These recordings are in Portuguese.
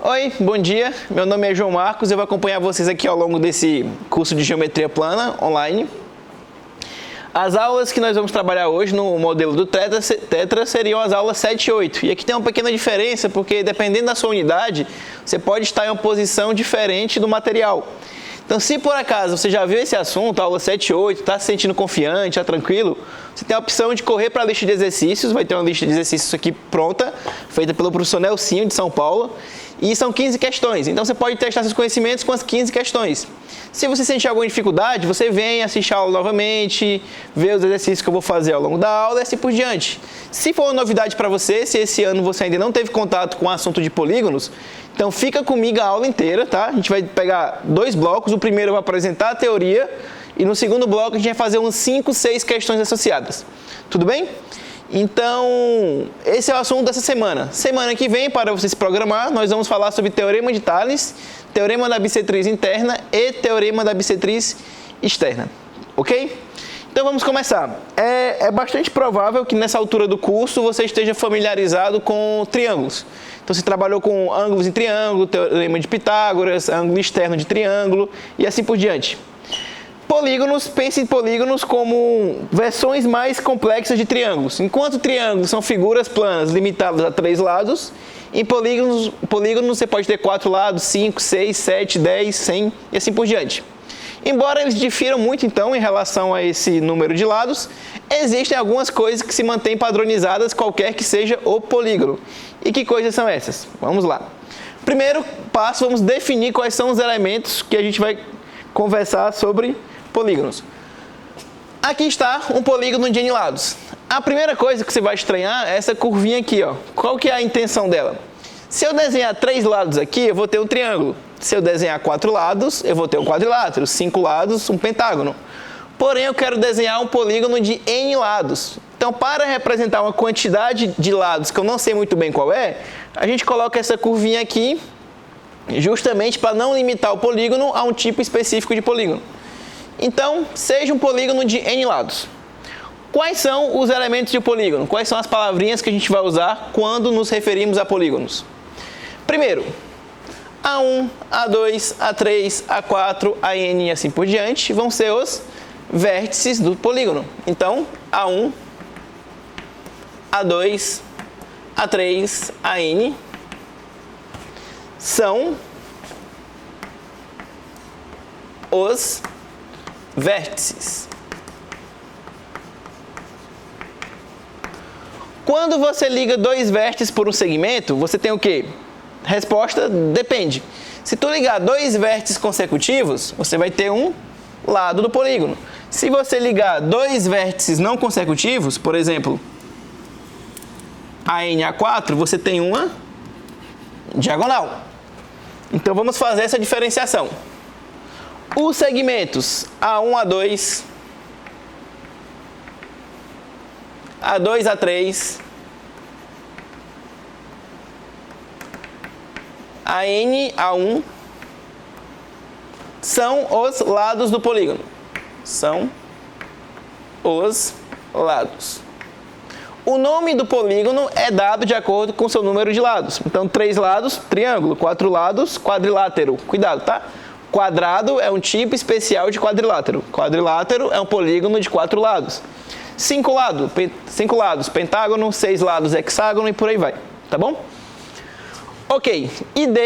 Oi, bom dia. Meu nome é João Marcos. Eu vou acompanhar vocês aqui ao longo desse curso de Geometria Plana online. As aulas que nós vamos trabalhar hoje no modelo do Tetra seriam as aulas 7 e 8. E aqui tem uma pequena diferença, porque dependendo da sua unidade, você pode estar em uma posição diferente do material. Então, se por acaso você já viu esse assunto, aula 7 e 8, está se sentindo confiante, está tranquilo, você tem a opção de correr para a lista de exercícios. Vai ter uma lista de exercícios aqui pronta, feita pelo professor Nelsinho, de São Paulo. E são 15 questões, então você pode testar seus conhecimentos com as 15 questões. Se você sentir alguma dificuldade, você vem assistir a aula novamente, vê os exercícios que eu vou fazer ao longo da aula e assim por diante. Se for uma novidade para você, se esse ano você ainda não teve contato com o assunto de polígonos, então fica comigo a aula inteira, tá? A gente vai pegar 2 blocos, o primeiro eu vou apresentar a teoria e no segundo bloco a gente vai fazer uns 5, 6 questões associadas. Tudo bem? Então, esse é o assunto dessa semana. Semana que vem, para você se programar, nós vamos falar sobre Teorema de Tales, Teorema da bissetriz interna e Teorema da bissetriz externa. Ok? Então vamos começar. É bastante provável que nessa altura do curso você esteja familiarizado com triângulos. Então você trabalhou com ângulos em triângulo, Teorema de Pitágoras, ângulo externo de triângulo e assim por diante. Polígonos, pense em polígonos como versões mais complexas de triângulos. Enquanto triângulos são figuras planas limitadas a 3 lados, em polígonos você pode ter 4 lados, 5, 6, 7, 10, 100 e assim por diante. Embora eles difiram muito, então, em relação a esse número de lados, existem algumas coisas que se mantêm padronizadas, qualquer que seja o polígono. E que coisas são essas? Vamos lá. Primeiro passo, vamos definir quais são os elementos que a gente vai conversar sobre polígonos. Aqui está um polígono de N lados. A primeira coisa que você vai estranhar é essa curvinha aqui, ó. Qual que é a intenção dela? Se eu desenhar 3 lados aqui, eu vou ter um triângulo. Se eu desenhar 4 lados, eu vou ter um quadrilátero. 5 lados, um pentágono. Porém, eu quero desenhar um polígono de N lados. Então, para representar uma quantidade de lados que eu não sei muito bem qual é, a gente coloca essa curvinha aqui, justamente para não limitar o polígono a um tipo específico de polígono. Então, seja um polígono de N lados. Quais são os elementos de um polígono? Quais são as palavrinhas que a gente vai usar quando nos referimos a polígonos? Primeiro, A1, A2, A3, A4, AN e assim por diante vão ser os vértices do polígono. Então, A1, A2, A3, AN são os vértices. Quando você liga 2 vértices por um segmento, você tem o quê? Resposta: depende. Se tu ligar 2 vértices consecutivos, você vai ter um lado do polígono. Se você ligar 2 vértices não consecutivos, por exemplo, AN e A4, você tem uma diagonal. Então vamos fazer essa diferenciação. Os segmentos A1, A2, A2, A3, AN, A1 são os lados do polígono. São os lados. O nome do polígono é dado de acordo com o seu número de lados. Então, 3 lados, triângulo. 4 lados, quadrilátero. Cuidado, tá? Quadrado é um tipo especial de quadrilátero. Quadrilátero é um polígono de 4 lados. 5 lados, pentágono. 6 lados, hexágono e por aí vai. Tá bom? Ok. ID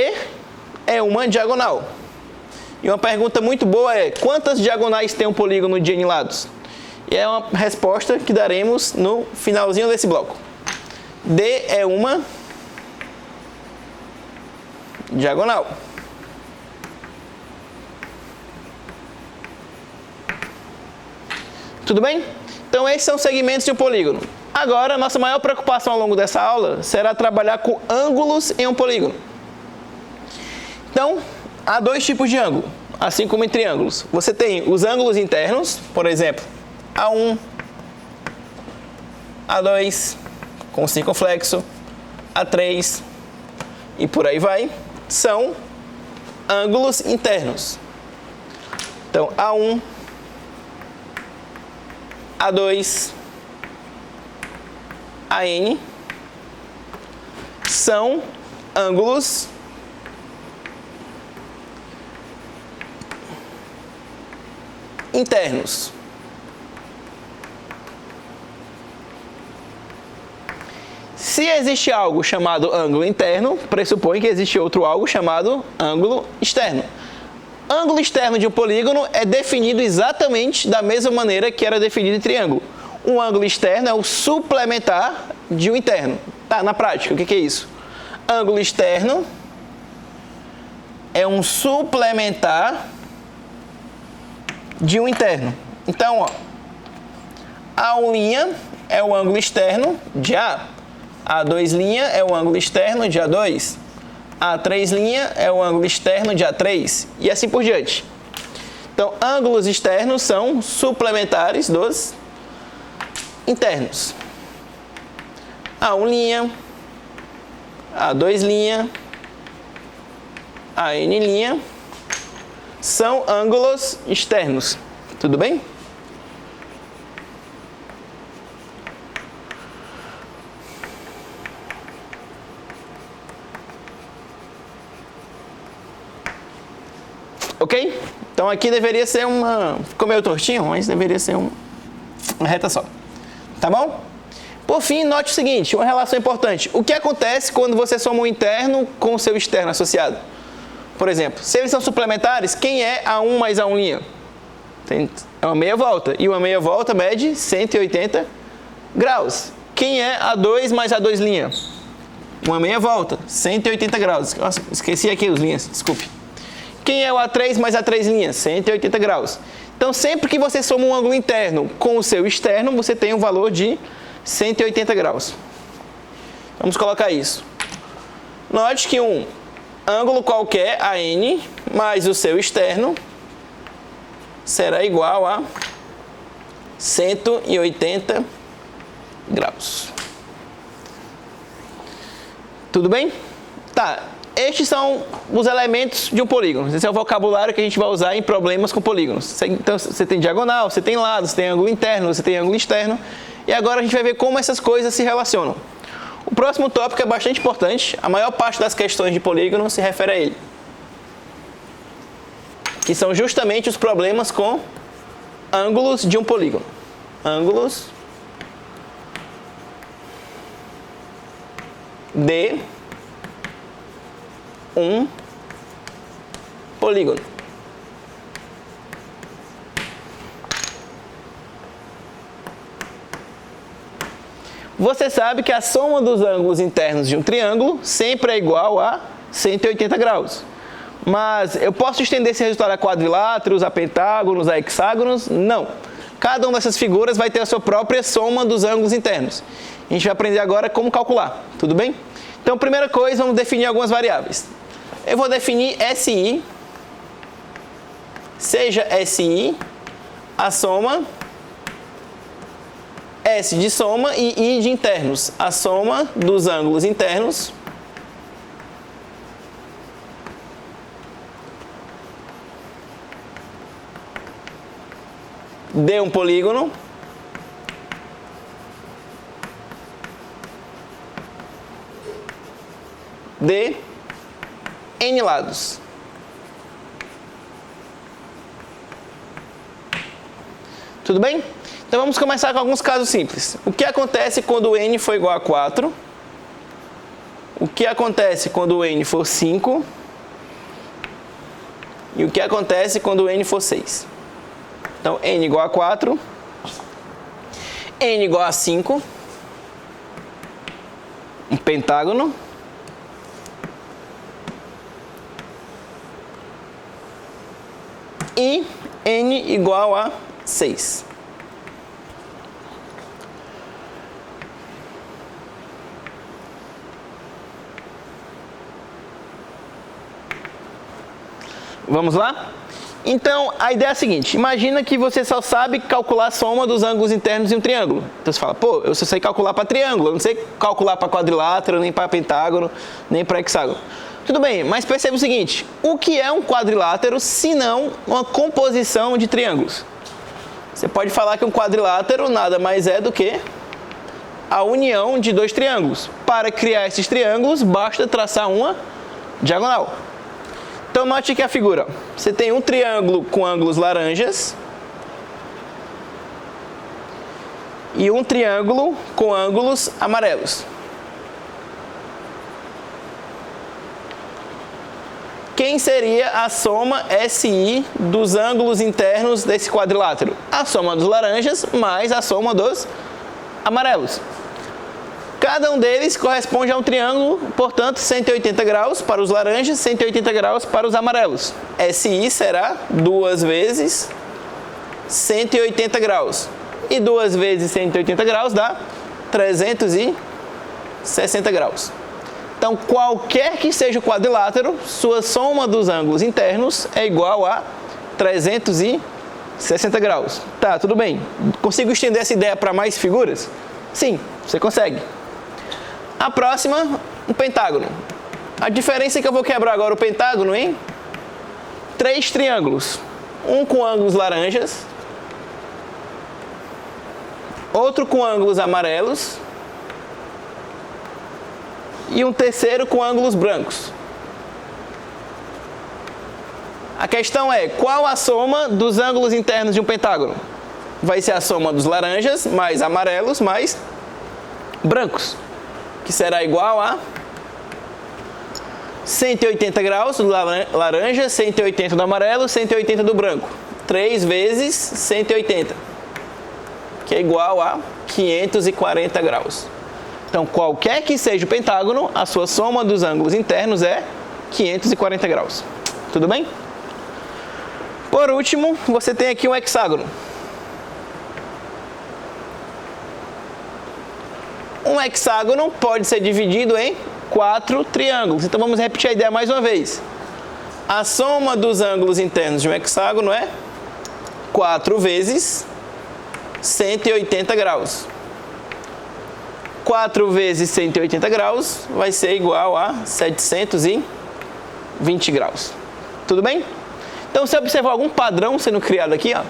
é uma diagonal. E uma pergunta muito boa é: quantas diagonais tem um polígono de N lados? E é uma resposta que daremos no finalzinho desse bloco. D é uma diagonal. Tudo bem? Então, esses são os segmentos de um polígono. Agora, nossa maior preocupação ao longo dessa aula será trabalhar com ângulos em um polígono. Então, há 2 tipos de ângulo, assim como em triângulos. Você tem os ângulos internos, por exemplo, A1, A2, com circunflexo, A3 e por aí vai, são ângulos internos. Então, A1, A2, AN são ângulos internos. Se existe algo chamado ângulo interno, pressupõe que existe outro algo chamado ângulo externo. Ângulo externo de um polígono é definido exatamente da mesma maneira que era definido em triângulo. Um ângulo externo é o suplementar de um interno. Tá, na prática, o que é isso? Ângulo externo é um suplementar de um interno. Então, ó, A1' é o ângulo externo de A. A2' é o ângulo externo de A2. A3' é o ângulo externo de A3. E assim por diante. Então, ângulos externos são suplementares dos internos. A1', A2', AN' são ângulos externos. Tudo bem? Ok? Então aqui deveria ser uma... Ficou meio tortinho, mas deveria ser uma reta só. Tá bom? Por fim, note o seguinte, uma relação importante. O que acontece quando você soma um interno com o seu externo associado? Por exemplo, se eles são suplementares, quem é A1 mais A1'? É uma meia volta. E uma meia volta mede 180 graus. Quem é A2 mais A2'? Uma meia volta, 180 graus. Nossa, esqueci aqui os linhas, desculpe. Quem é o A3 mais A3'? 180 graus. Então, sempre que você soma um ângulo interno com o seu externo, você tem um valor de 180 graus. Vamos colocar isso. Note que um ângulo qualquer, AN, mais o seu externo, será igual a 180 graus. Tudo bem? Tá. Estes são os elementos de um polígono. Esse é o vocabulário que a gente vai usar em problemas com polígonos. Então, você tem diagonal, você tem lado, você tem ângulo interno, você tem ângulo externo. E agora a gente vai ver como essas coisas se relacionam. O próximo tópico é bastante importante. A maior parte das questões de polígono se refere a ele. Que são justamente os problemas com ângulos de um polígono. Ângulos de um polígono. Você sabe que a soma dos ângulos internos de um triângulo sempre é igual a 180 graus. Mas eu posso estender esse resultado a quadriláteros, a pentágonos, a hexágonos? Não. Cada uma dessas figuras vai ter a sua própria soma dos ângulos internos. A gente vai aprender agora como calcular, tudo bem? Então, primeira coisa, vamos definir algumas variáveis. Eu vou definir SI, seja SI a soma, S de soma e I de internos, a soma dos ângulos internos de um polígono de N lados. Tudo bem? Então vamos começar com alguns casos simples. O que acontece quando N for igual a 4? O que acontece quando N for 5? E o que acontece quando N for 6? Então, N igual a 4, N igual a 5, um pentágono, e N igual a 6. Vamos lá? Então, a ideia é a seguinte, imagina que você só sabe calcular a soma dos ângulos internos de um triângulo. Então você fala, pô, eu só sei calcular para triângulo, eu não sei calcular para quadrilátero, nem para pentágono, nem para hexágono. Tudo bem, mas perceba o seguinte, o que é um quadrilátero se não uma composição de triângulos? Você pode falar que um quadrilátero nada mais é do que a união de dois triângulos. Para criar esses triângulos, basta traçar uma diagonal. Então, note aqui a figura. Você tem um triângulo com ângulos laranjas e um triângulo com ângulos amarelos. Quem seria a soma SI dos ângulos internos desse quadrilátero? A soma dos laranjas mais a soma dos amarelos. Cada um deles corresponde a um triângulo, portanto, 180 graus para os laranjas, 180 graus para os amarelos. SI será 2 vezes 180 graus. E 2 vezes 180 graus dá 360 graus. Então, qualquer que seja o quadrilátero, sua soma dos ângulos internos é igual a 360 graus. Tá, tudo bem. Consigo estender essa ideia para mais figuras? Sim, você consegue. A próxima, um pentágono. A diferença é que eu vou quebrar agora o pentágono em 3 triângulos. Um com ângulos laranjas, outro com ângulos amarelos e um terceiro com ângulos brancos. A questão é, qual a soma dos ângulos internos de um pentágono? Vai ser a soma dos laranjas mais amarelos mais brancos, que será igual a 180 graus do laranja, 180 do amarelo, 180 do branco. 3 vezes 180, que é igual a 540 graus. Então, qualquer que seja o pentágono, a sua soma dos ângulos internos é 540 graus. Tudo bem? Por último, você tem aqui um hexágono. Um hexágono pode ser dividido em 4 triângulos. Então, vamos repetir a ideia mais uma vez. A soma dos ângulos internos de um hexágono é 4 vezes 180 graus. 4 vezes 180 graus vai ser igual a 720 graus. Tudo bem? Então, você observar algum padrão sendo criado aqui, ó.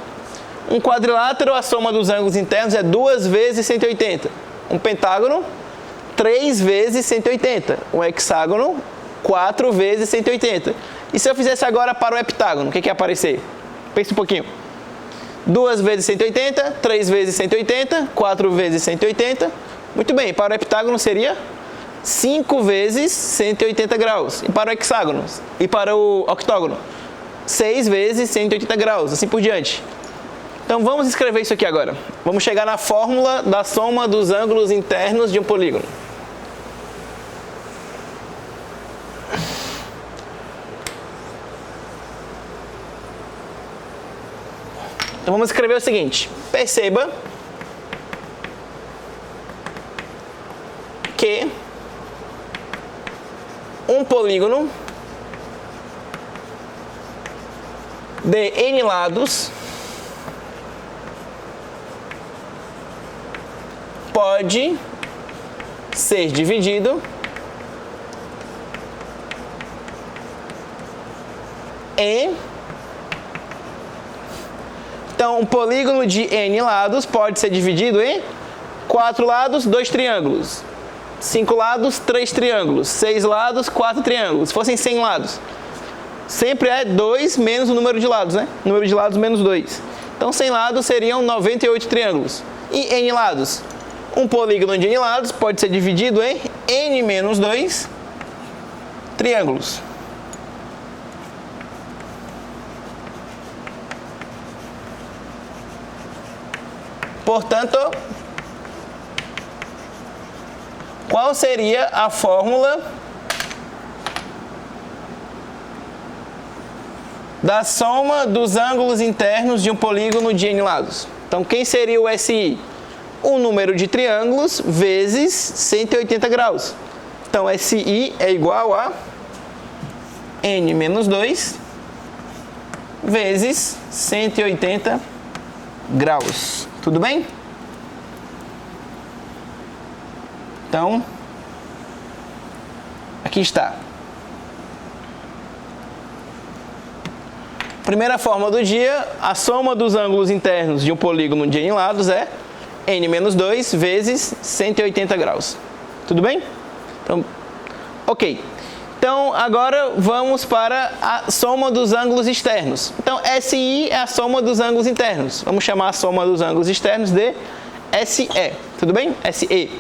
Um quadrilátero, a soma dos ângulos internos é 2 vezes 180. Um pentágono, 3 vezes 180. Um hexágono, 4 vezes 180. E se eu fizesse agora para o heptágono, o que ia aparecer? Pense um pouquinho. 2 vezes 180, 3 vezes 180, 4 vezes 180. Muito bem, para o heptágono seria 5 vezes 180 graus. E para o hexágono? E para o octógono? 6 vezes 180 graus, assim por diante. Então vamos escrever isso aqui agora. Vamos chegar na fórmula da soma dos ângulos internos de um polígono. Então vamos escrever o seguinte. Perceba que um polígono de n lados pode ser dividido em... Então, um polígono de n lados pode ser dividido em 4 lados, 2 triângulos. 5 lados, 3 triângulos. 6 lados, 4 triângulos. Se fossem 100 lados, sempre é 2 menos o número de lados, né? Número de lados menos 2. Então, 100 lados seriam 98 triângulos. E n lados? Um polígono de n lados pode ser dividido em n menos 2 triângulos. Portanto, qual seria a fórmula da soma dos ângulos internos de um polígono de n lados? Então, quem seria o SI? O número de triângulos vezes 180 graus. Então, SI é igual a n menos 2 vezes 180 graus. Tudo bem? Então, aqui está. Primeira fórmula do dia, a soma dos ângulos internos de um polígono de n lados é n menos 2 vezes 180 graus. Tudo bem? Então, ok. Então, agora vamos para a soma dos ângulos externos. Então, SI é a soma dos ângulos internos. Vamos chamar a soma dos ângulos externos de SE, tudo bem? SE.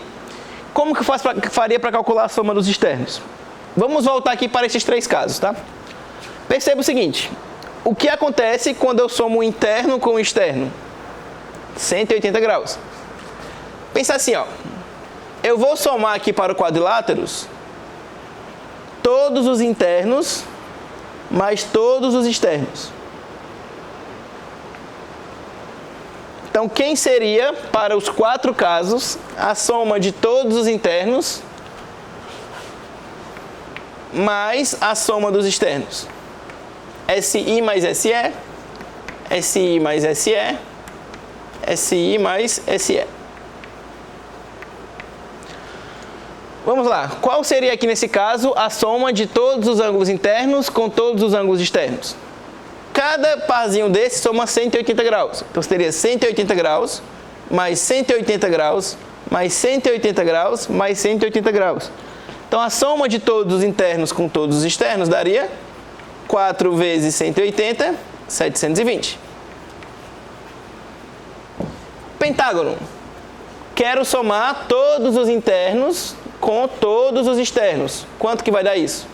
Como que eu faria para calcular a soma dos externos? Vamos voltar aqui para esses três casos, tá? Perceba o seguinte, o que acontece quando eu somo o interno com o externo? 180 graus. Pensa assim, ó, eu vou somar aqui para o quadriláteros todos os internos mais todos os externos. Então, quem seria, para os quatro casos, a soma de todos os internos mais a soma dos externos? SI mais SE, SI mais SE, SI mais SE. Vamos lá. Qual seria aqui nesse caso a soma de todos os ângulos internos com todos os ângulos externos? Cada parzinho desse soma 180 graus. Então, seria 180 graus, mais 180 graus, mais 180 graus, mais 180 graus. Então, a soma de todos os internos com todos os externos daria 4 vezes 180, 720. Pentágono. Quero somar todos os internos com todos os externos. Quanto que vai dar isso?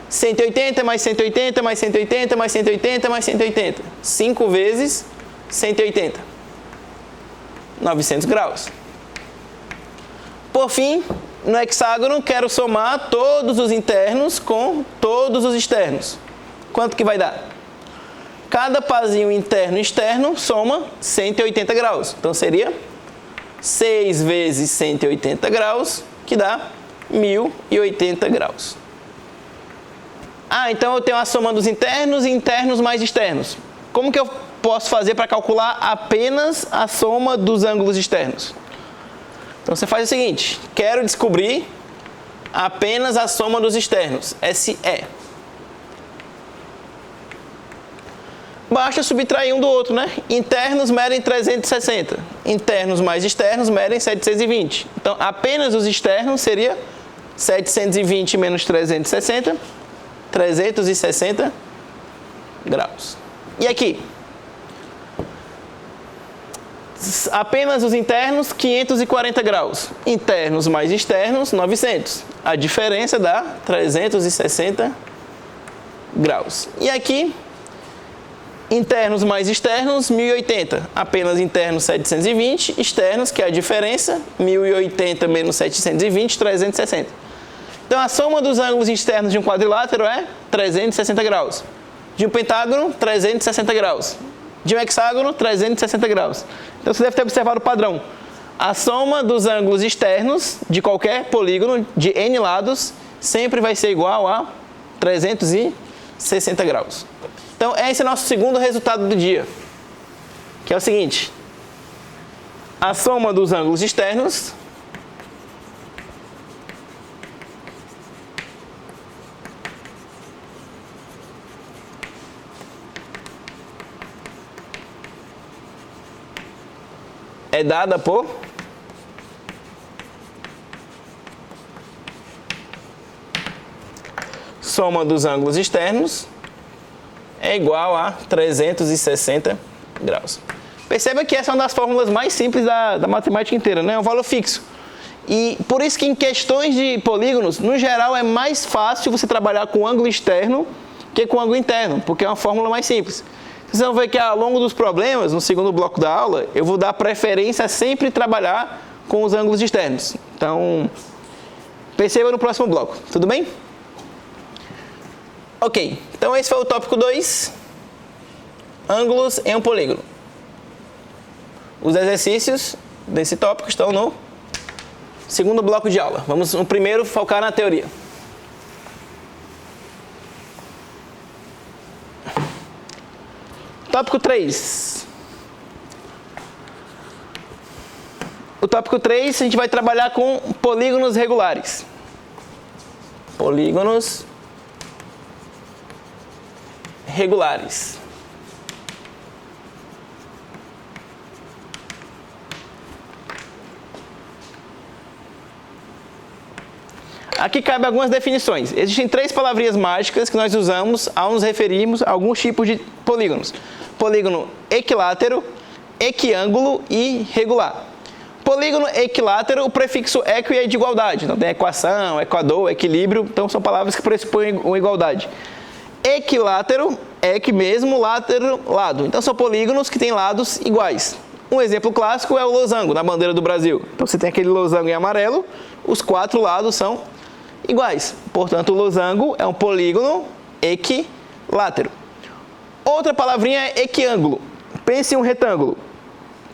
180 mais 180 mais 180 mais 180 mais 180. 5 vezes 180. 900 graus. Por fim, no hexágono, quero somar todos os internos com todos os externos. Quanto que vai dar? Cada parzinho interno e externo soma 180 graus. Então, seria 6 vezes 180 graus, que dá 1080 graus. Ah, então eu tenho a soma dos internos e internos mais externos. Como que eu posso fazer para calcular apenas a soma dos ângulos externos? Então você faz o seguinte, quero descobrir apenas a soma dos externos, SE. Basta subtrair um do outro, né? Internos medem 360, internos mais externos medem 720. Então apenas os externos seria 720 menos 360, 360 graus. E aqui? Apenas os internos, 540 graus. Internos mais externos, 900. A diferença dá 360 graus. E aqui? Internos mais externos, 1080. Apenas internos, 720. Externos, que é a diferença, 1080 menos 720, 360. Então, a soma dos ângulos externos de um quadrilátero é 360 graus. De um pentágono, 360 graus. De um hexágono, 360 graus. Então, você deve ter observado o padrão. A soma dos ângulos externos de qualquer polígono de N lados sempre vai ser igual a 360 graus. Então, esse é o nosso segundo resultado do dia, que é o seguinte. A soma dos ângulos externos é dada por soma dos ângulos externos é igual a 360 graus. Perceba que essa é uma das fórmulas mais simples da matemática inteira, né? É um valor fixo. E por isso que em questões de polígonos, no geral, é mais fácil você trabalhar com ângulo externo que com ângulo interno, porque é uma fórmula mais simples. Vocês vão ver que ao longo dos problemas, no segundo bloco da aula, eu vou dar preferência a sempre trabalhar com os ângulos externos. Então, perceba no próximo bloco, tudo bem? Ok, então esse foi o tópico 2, ângulos em um polígono. Os exercícios desse tópico estão no segundo bloco de aula. Vamos no primeiro focar na teoria. Tópico 3. O tópico 3 a gente vai trabalhar com polígonos regulares. Polígonos regulares. Aqui cabe algumas definições. Existem 3 palavrinhas mágicas que nós usamos ao nos referirmos a alguns tipos de polígonos. Polígono equilátero, equiângulo e regular. Polígono equilátero, o prefixo equi é de igualdade. Então tem equação, equador, equilíbrio, então são palavras que pressupõem uma igualdade. Equilátero, equi mesmo, látero, lado. Então são polígonos que têm lados iguais. Um exemplo clássico é o losango, na bandeira do Brasil. Então você tem aquele losango em amarelo, os 4 lados são iguais. Portanto, o losango é um polígono equilátero. Outra palavrinha é equiângulo. Pense em um retângulo.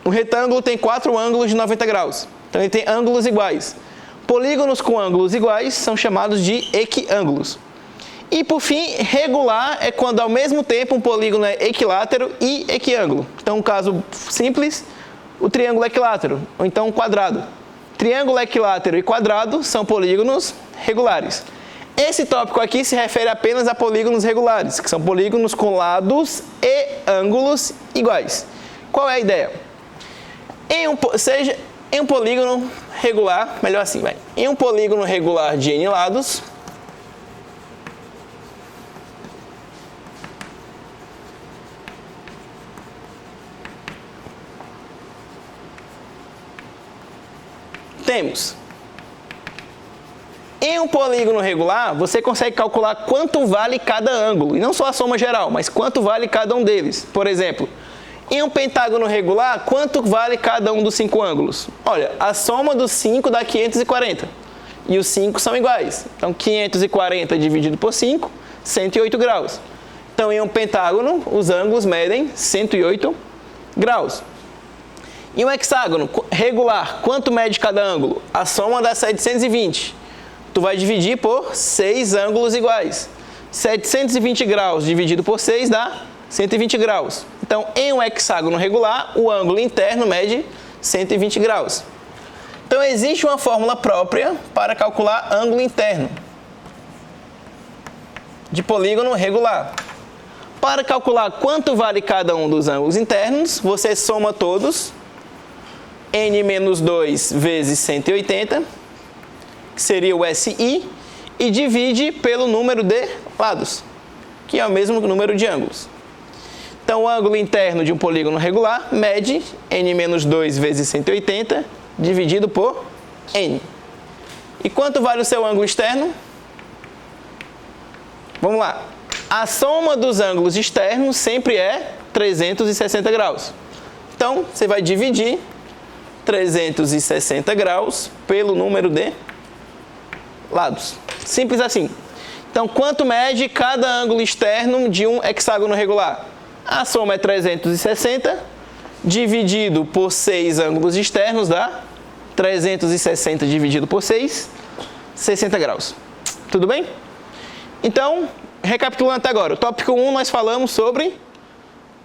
Um retângulo tem 4 ângulos de 90 graus. Então ele tem ângulos iguais. Polígonos com ângulos iguais são chamados de equiângulos. E por fim, regular é quando ao mesmo tempo um polígono é equilátero e equiângulo. Então, um caso simples, o triângulo equilátero, ou então um quadrado. Triângulo equilátero e quadrado são polígonos regulares. Esse tópico aqui se refere apenas a polígonos regulares, que são polígonos com lados e ângulos iguais. Qual é a ideia? Em um polígono regular, melhor assim, vai. Em um polígono regular de n lados, temos. Em um polígono regular, você consegue calcular quanto vale cada ângulo, e não só a soma geral, mas quanto vale cada um deles. Por exemplo, em um pentágono regular, quanto vale cada um dos 5 ângulos? Olha, a soma dos 5 dá 540, e os 5 são iguais. Então, 540 dividido por 5, 108 graus. Então, em um pentágono, os ângulos medem 108 graus. Em um hexágono regular, quanto mede cada ângulo? A soma dá 720. Tu vai dividir por 6 ângulos iguais. 720 graus dividido por 6 dá 120 graus. Então, em um hexágono regular, o ângulo interno mede 120 graus. Então, existe uma fórmula própria para calcular ângulo interno de polígono regular. Para calcular quanto vale cada um dos ângulos internos, você soma todos, n menos 2 vezes 180, que seria o SI, e divide pelo número de lados, que é o mesmo número de ângulos. Então, o ângulo interno de um polígono regular mede n menos 2 vezes 180, dividido por n. E quanto vale o seu ângulo externo? Vamos lá. A soma dos ângulos externos sempre é 360 graus. Então, você vai dividir 360 graus pelo número de lados. Simples assim. Então, quanto mede cada ângulo externo de um hexágono regular? A soma é 360, dividido por 6 ângulos externos, dá 360 dividido por 6, 60 graus. Tudo bem? Então, recapitulando até agora. O tópico 1 nós falamos sobre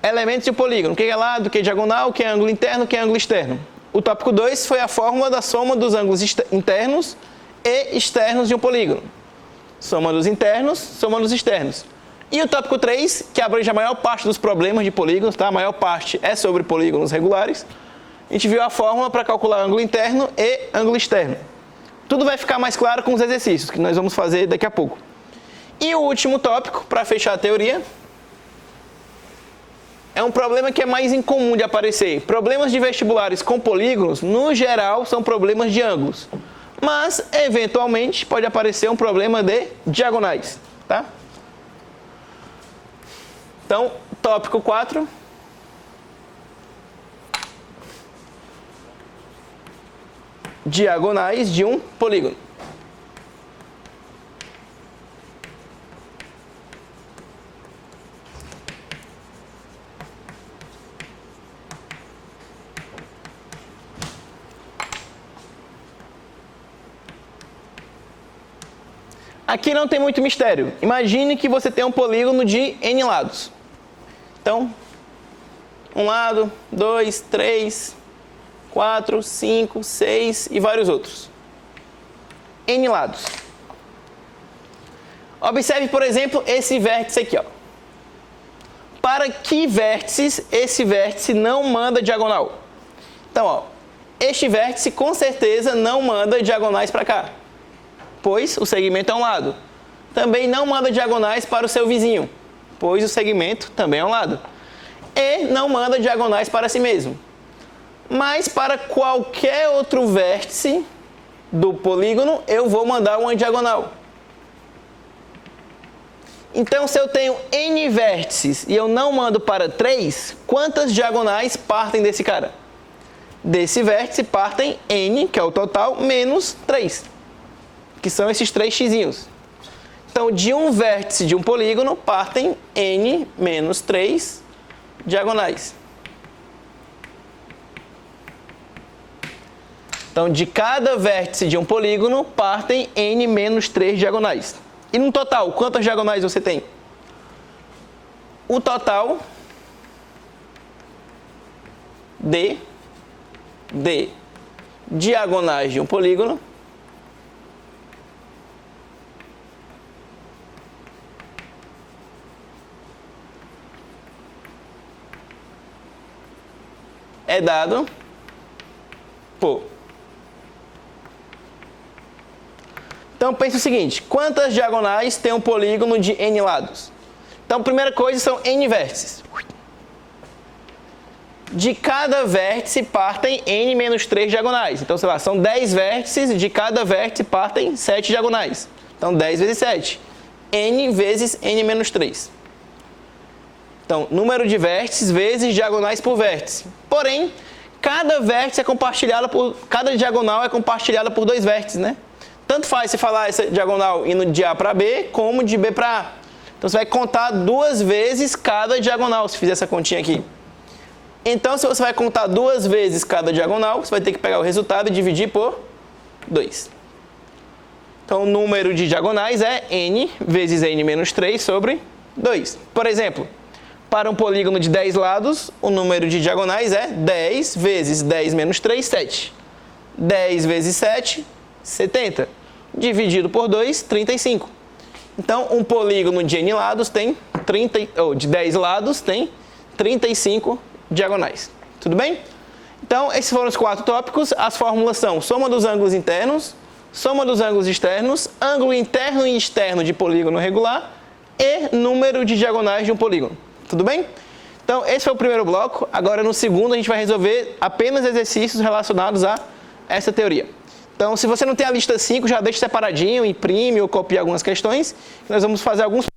elementos de polígono. O que é lado, o que é diagonal, o que é ângulo interno, o que é ângulo externo. O tópico 2 foi a fórmula da soma dos ângulos internos e externos de um polígono. Soma dos internos, soma dos externos. E o tópico 3, que abrange a maior parte dos problemas de polígonos, tá? A maior parte é sobre polígonos regulares. A gente viu a fórmula para calcular ângulo interno e ângulo externo. Tudo vai ficar mais claro com os exercícios, que nós vamos fazer daqui a pouco. E o último tópico, para fechar a teoria, é um problema que é mais incomum de aparecer. Problemas de vestibulares com polígonos, no geral, são problemas de ângulos. Mas, eventualmente, pode aparecer um problema de diagonais, tá? Então, tópico 4. Diagonais de um polígono. Aqui não tem muito mistério. Imagine que você tem um polígono de n lados. Então, um lado, 2, 3, 4, 5, 6 e vários outros. N lados. Observe, por exemplo, esse vértice aqui, ó. Para que vértices esse vértice não manda diagonal? Então, ó, este vértice com certeza não manda diagonais para cá, pois o segmento é um lado. Também não manda diagonais para o seu vizinho, pois o segmento também é um lado. E não manda diagonais para si mesmo. mas para qualquer outro vértice do polígono, eu vou mandar uma diagonal. Então, se eu tenho n vértices e eu não mando para 3, quantas diagonais partem desse cara? Desse vértice partem n, que é o total, menos 3, que são esses 3 xizinhos. Então, de um vértice de um polígono, partem n menos 3 diagonais. Então, de cada vértice de um polígono, partem n menos 3 diagonais. E no total, quantas diagonais você tem? O total de diagonais de um polígono é dado por... Então, pense o seguinte, quantas diagonais tem um polígono de n lados? Então, a primeira coisa são n vértices. De cada vértice partem n menos 3 diagonais. Então, sei lá, são 10 vértices e de cada vértice partem 7 diagonais. Então, 10 vezes 7. n vezes n menos 3. Então, número de vértices vezes diagonais por vértice. Porém, cada vértice é compartilhado por... Cada diagonal é compartilhada por 2 vértices, né? Tanto faz se falar essa diagonal indo de A para B, como de B para A. Então, você vai contar 2 vezes cada diagonal, se fizer essa continha aqui. Então, se você vai contar 2 vezes cada diagonal, você vai ter que pegar o resultado e dividir por 2. Então, o número de diagonais é n vezes n menos 3 sobre 2. Por exemplo, para um polígono de 10 lados, o número de diagonais é 10 vezes 10 menos 3, 7. 10 vezes 7, 70. Dividido por 2, 35. Então, um polígono de n lados tem 30, de 10 lados tem 35 diagonais. Tudo bem? Então, esses foram os 4 tópicos. As fórmulas são soma dos ângulos internos, soma dos ângulos externos, ângulo interno e externo de polígono regular e número de diagonais de um polígono. Tudo bem? Então, esse foi o primeiro bloco. Agora, no segundo, a gente vai resolver apenas exercícios relacionados a essa teoria. Então, se você não tem a lista 5, já deixa separadinho, imprime ou copia algumas questões. Nós vamos fazer alguns